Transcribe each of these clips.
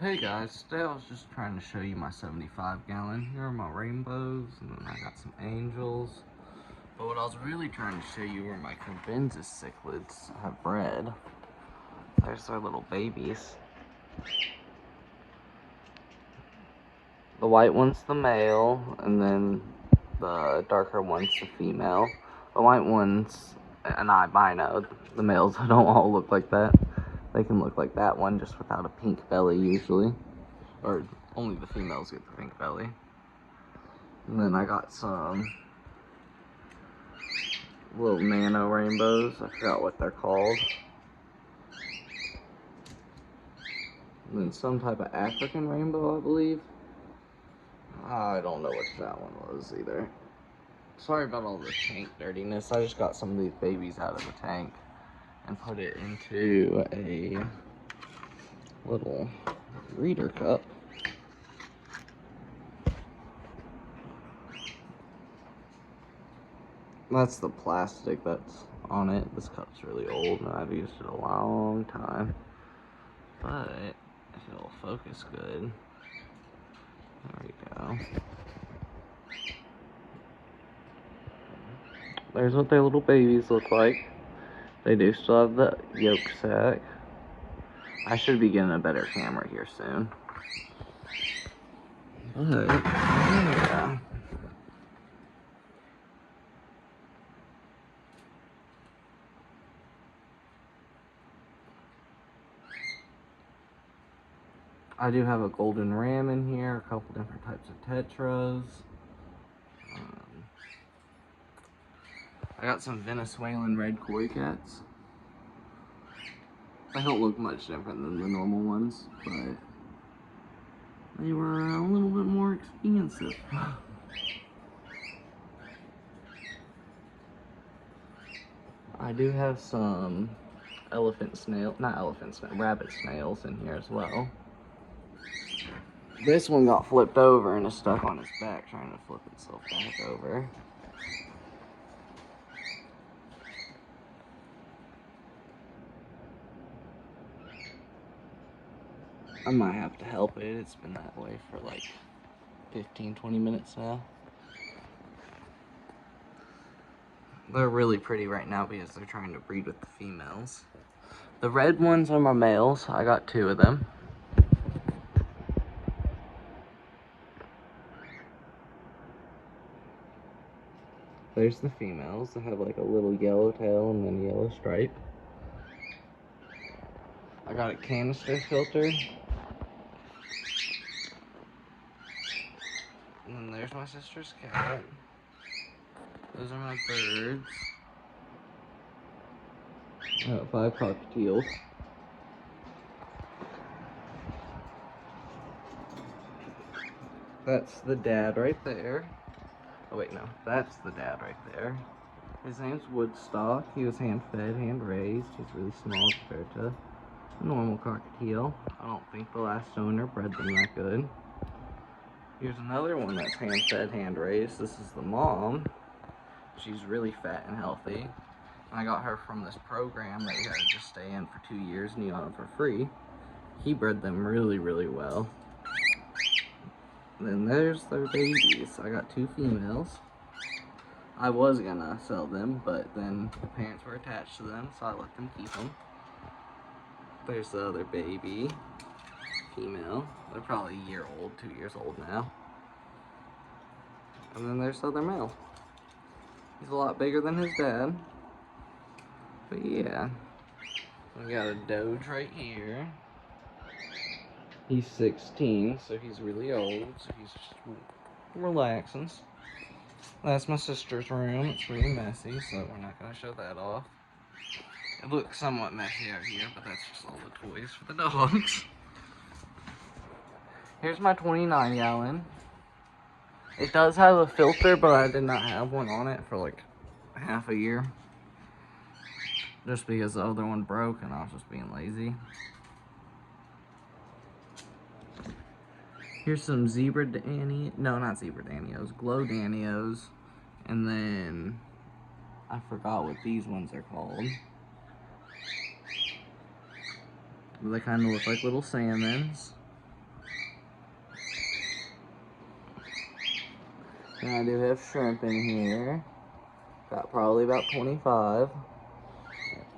Hey guys, today I was just trying to show you my 75 gallon. Here are my rainbows, and then I got some angels. But what I was really trying to show you were my Kribensis cichlids I have bred. There's their little babies. The white one's the male, and then the darker one's the female. The white one's an albino. The males don't all look like that. They can look like that one just without a pink belly usually. Or only the females get the pink belly. And then I got some little nano rainbows. I forgot what they're called. And then some type of African rainbow, I believe. I don't know what that one was either. Sorry about all the tank dirtiness. I just got some of these babies out of the tank and put it into a little reader cup. That's the plastic that's on it. This cup's really old and I've used it a long time. But if it'll focus good. There we go. There's what their little babies look like. They do still have the yolk sac. I should be getting a better camera here soon. But, yeah. I do have a golden ram in here, a couple different types of tetras. I got some Venezuelan red koi cats. They don't look much different than the normal ones, but they were a little bit more expensive. I do have some rabbit snails in here as well. This one got flipped over and is stuck on its back trying to flip itself back over. I might have to help it. It's been that way for like 15-20 minutes now. They're really pretty right now because they're trying to breed with the females. The red ones are my males. I got 2 of them. There's the females. They have like a little yellow tail and then a yellow stripe. I got a canister filter. And then there's my sister's cat. Those are my birds. I got 5 cockatiels. That's the dad right there. Oh wait, no, that's the dad right there. His name's Woodstock. He was hand-fed, hand-raised. He's really small compared to a normal cockatiel. I don't think the last owner bred them that good. Here's another one that's hand-fed, hand-raised. This is the mom. She's really fat and healthy. I got her from this program that you had to just stay in for 2 years and you got them for free. He bred them really, really well. Then there's their babies. I got 2 females. I was gonna sell them, but then the parents were attached to them, so I let them keep them. There's the other baby, female. They're probably a year old, 2 years old now. And then there's the other male. He's a lot bigger than his dad. But yeah. We got a Doge right here. He's 16, so he's really old, so he's just relaxing. That's my sister's room. It's really messy, so we're not going to show that off. It looks somewhat messy out here, but that's just all the toys for the dogs. Here's my 29 gallon. It does have a filter, but I did not have one on it for like half a year. Just because the other one broke and I was just being lazy. Here's some glow danios. And then, I forgot what these ones are called. They kind of look like little salmons. And I do have shrimp in here. Got probably about 25.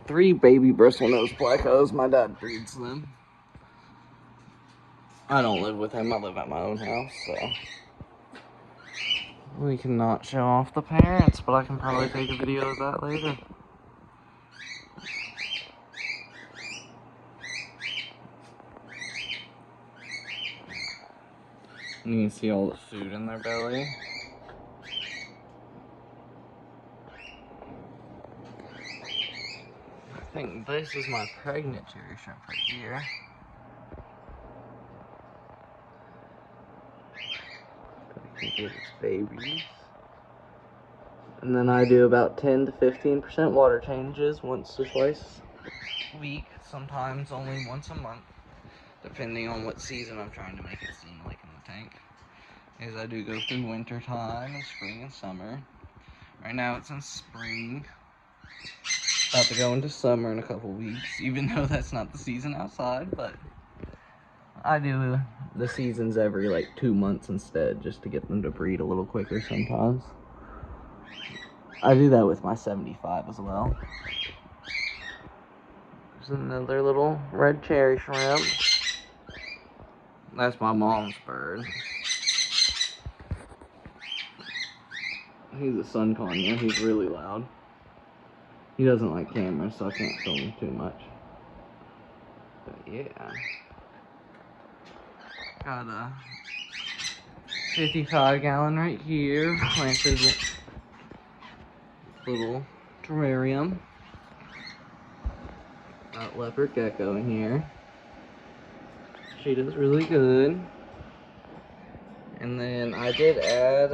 3 baby Bristlenose Plecos. My dad breeds them. I don't live with him. I live at my own house, so we cannot show off the parents, but I can probably take a video of that later. And you can see all the food in their belly. I think this is my pregnant cherry shrimp right here. I can get its babies. And then I do about 10 to 15% water changes once or twice a week, sometimes only once a month, depending on what season I'm trying to make it seem like in the tank. As I do go through winter time and spring and summer. Right now it's in spring. About to go into summer in a couple weeks, even though that's not the season outside, but I do the seasons every like 2 months instead, just to get them to breed a little quicker sometimes. I do that with my 75 as well. There's another little red cherry shrimp. That's my mom's bird. He's a sun conure. He's really loud. He doesn't like cameras, so I can't film him too much. But yeah. Got a 55-gallon right here. Planted little terrarium. Got leopard gecko in here. She does really good. And then I did add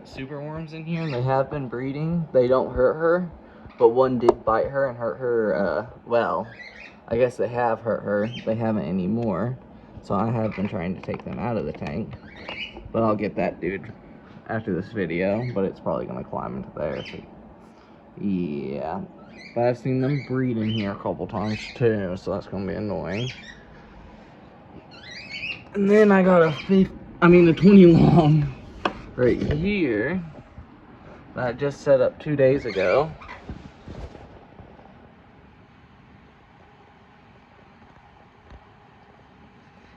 super worms in here, and they have been breeding. They don't hurt her, but one did bite her and hurt her. Well, I guess they have hurt her. They haven't anymore, so I have been trying to take them out of the tank. But I'll get that dude after this video. But it's probably gonna climb into there. So yeah, but I've seen them breed in here a couple times too, so that's gonna be annoying. And then I got a 20 long right here that I just set up 2 days ago.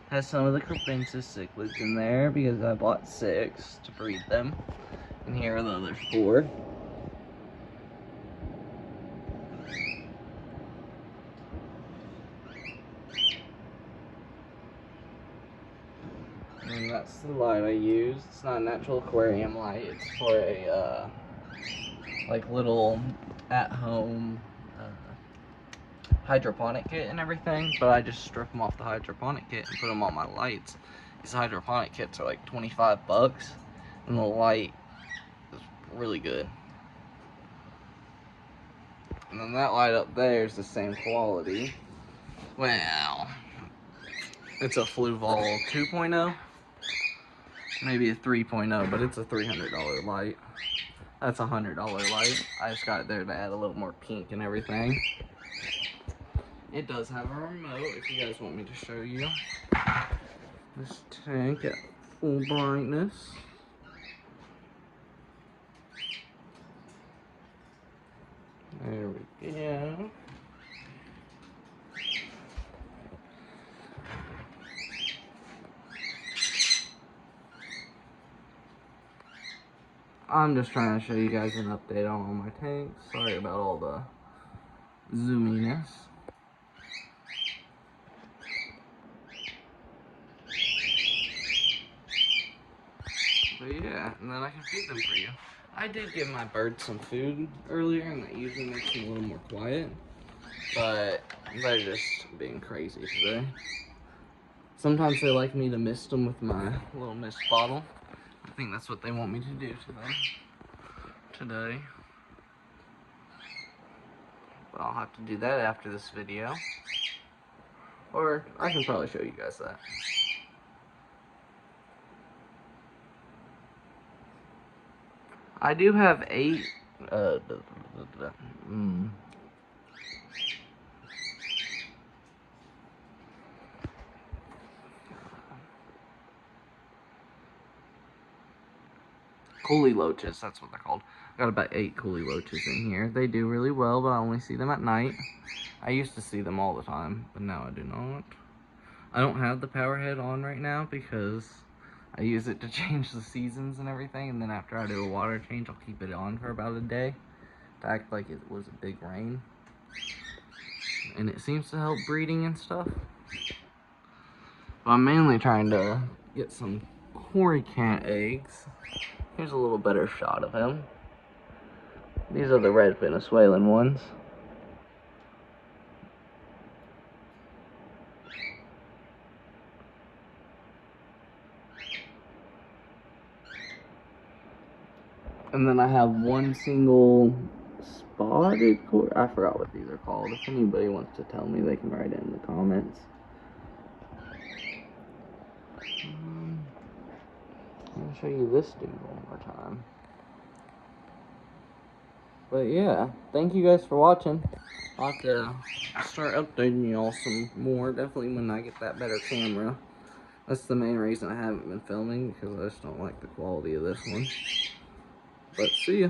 Has some of the Kribensis cichlids in there because I bought 6 to breed them. And here are the other 4. And that's the light I use. It's not a natural aquarium light. It's for a like little at-home hydroponic kit and everything. But I just strip them off the hydroponic kit and put them on my lights. These hydroponic kits are like 25 bucks, and the light is really good. And then that light up there is the same quality. Well, it's a Fluval 2.0. Maybe a 3.0, but it's a $300 light. That's a $100 light. I just got it there to add a little more pink and everything. It does have a remote if you guys want me to show you. This tank at full brightness. There we go. I'm just trying to show you guys an update on all my tanks. Sorry about all the zoominess. But yeah, and then I can feed them for you. I did give my birds some food earlier, and that usually makes them a little more quiet. But they're just being crazy today. Sometimes they like me to mist them with my little mist bottle. I think that's what they want me to do to them today. But I'll have to do that after this video. Or I can probably show you guys that. I do have 8 Coolie loaches, that's what they're called. Got about 8 coolie loaches in here. They do really well, but I only see them at night. I used to see them all the time, but now I do not. I don't have the power head on right now because I use it to change the seasons and everything, and then after I do a water change, I'll keep it on for about a day to act like it was a big rain. And it seems to help breeding and stuff. But I'm mainly trying to get some cat eggs. Here's a little better shot of him. These are the red Venezuelan ones. And then I have one single spotted I forgot what these are called. If anybody wants to tell me, they can write it in the comments. I'll show you this dude one more time. But yeah, thank you guys for watching. I'll have to start updating y'all some more, definitely when I get that better camera. That's the main reason I haven't been filming, because I just don't like the quality of this one. But see ya.